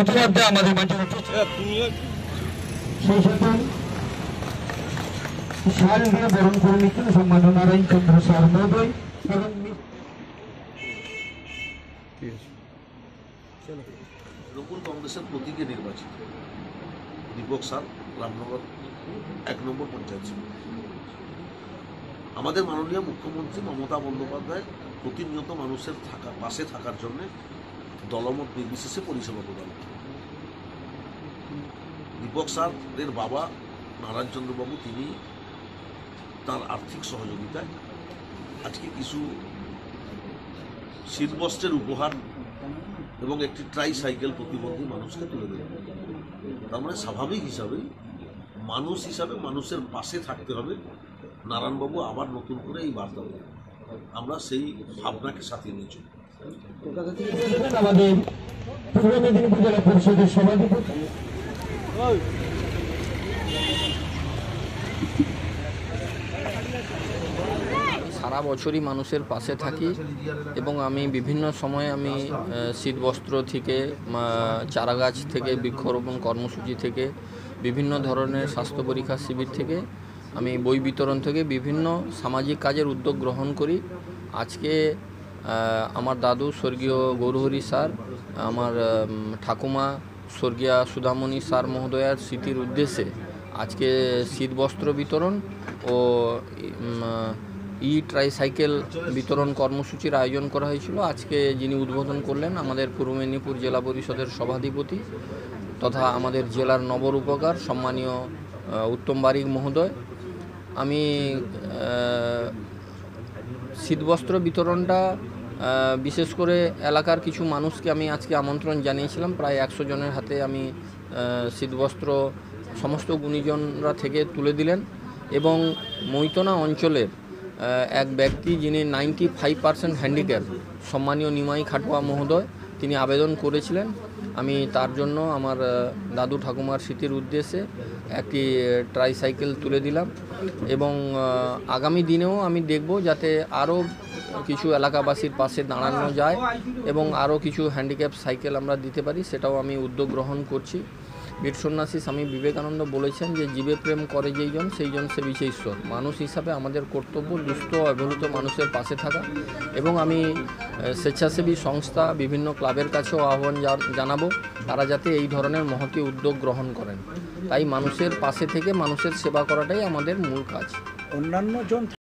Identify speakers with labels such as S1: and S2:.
S1: ইতিমধ্যে আমাদের মঞ্চে সেই সাথে শাল দিয়ে বরণ করে নিচ্ছেন সম্মানীয় নারায়ণ চন্দ্র স্যার মহোদয় এবং
S2: তৃণমূল কংগ্রেসের প্রতীকে নির্বাচিত দীপক স্যার রামনগর 1 নম্বর পঞ্চায়েত সমিতি। আমাদের মাননীয় মুখ্যমন্ত্রী মমতা বন্দ্যোপাধ্যায় প্রতিনিয়ত মানুষের পাশে থাকার জন্য দলমত নির্বিশেষে পরিষেবা প্রদান করেন। দীপক স্যারের বাবা নারায়ণচন্দ্রবাবু তিনি তার আর্থিক সহযোগিতায় আজকে কিছু শীতবস্ত্রের উপহার এবং একটি ট্রাইসাইকেল প্রতিবন্ধী মানুষকে তুলে দেবেন। তার মানে স্বাভাবিক হিসাবেই মানুষ হিসাবে মানুষের পাশে থাকতে হবে। নারায়ণবাবু আবার নতুন করে এই বার্তা দেবেন, আমরা সেই ভাবনাকে সাথে নিয়ে চলি।
S1: আমাদের পূর্ব মেদিনীপুর জেলা পরিষদের সভাধিপতি
S3: সারা বছরই মানুষের পাশে থাকি এবং আমি বিভিন্ন সময়ে আমি শীতবস্ত্র থেকে চারাগাছ থেকে বৃক্ষরোপণ কর্মসূচি থেকে বিভিন্ন ধরনের স্বাস্থ্য পরীক্ষা শিবির থেকে আমি বই বিতরণ থেকে বিভিন্ন সামাজিক কাজের উদ্যোগ গ্রহণ করি। আজকে আমার দাদু স্বর্গীয় গৌরহরি স্যার, আমার ঠাকুমা স্বর্গীয়া সুধামণি স্যার মহোদয়ার স্মৃতির উদ্দেশ্যে আজকে শীতবস্ত্র বিতরণ ও ট্রাইসাইকেল বিতরণ কর্মসূচির আয়োজন করা হয়েছিল। আজকে যিনি উদ্বোধন করলেন আমাদের পূর্ব মেদিনীপুর জেলা পরিষদের সভাধিপতি তথা আমাদের জেলার নবরূপকার সম্মানীয় উত্তম বারিক মহোদয়। আমি শীতবস্ত্র বিতরণটা বিশেষ করে এলাকার কিছু মানুষকে আমি আজকে আমন্ত্রণ জানিয়েছিলাম। প্রায় 100 জনের হাতে আমি শীতবস্ত্র সমস্ত গুণীজনরা থেকে তুলে দিলেন এবং মৈতনা অঞ্চলের এক ব্যক্তি যিনি 95% হ্যান্ডিক্যাপ সম্মানীয় নিমাই খাটুয়া মহোদয় তিনি আবেদন করেছিলেন। আমি তার জন্য আমার দাদু ঠাকুমার স্মৃতির উদ্দেশ্যে একটি ট্রাইসাইকেল তুলে দিলাম এবং আগামী দিনেও আমি দেখব যাতে আরও কিছু এলাকাবাসীর পাশে দাঁড়ানো যায় এবং আরও কিছু হ্যান্ডিক্যাপ সাইকেল আমরা দিতে পারি, সেটাও আমি উদ্যোগ গ্রহণ করছি। বীর সন্ন্যাসী স্বামী বিবেকানন্দ বলেছেন যে জীবে প্রেম করে যেইজন সেইজন সেবিছে ঈশ্বর। মানুষ হিসাবে আমাদের কর্তব্য দুস্থ অবহেলিত মানুষের পাশে থাকা এবং আমি স্বেচ্ছাসেবী সংস্থা বিভিন্ন ক্লাবের কাছেও আহ্বান জানাবো তারা যাতে এই ধরনের মহতী উদ্যোগ গ্রহণ করেন। তাই মানুষের পাশে থেকে মানুষের সেবা করাটাই আমাদের মূল কাজ।
S4: অন্যান্য জন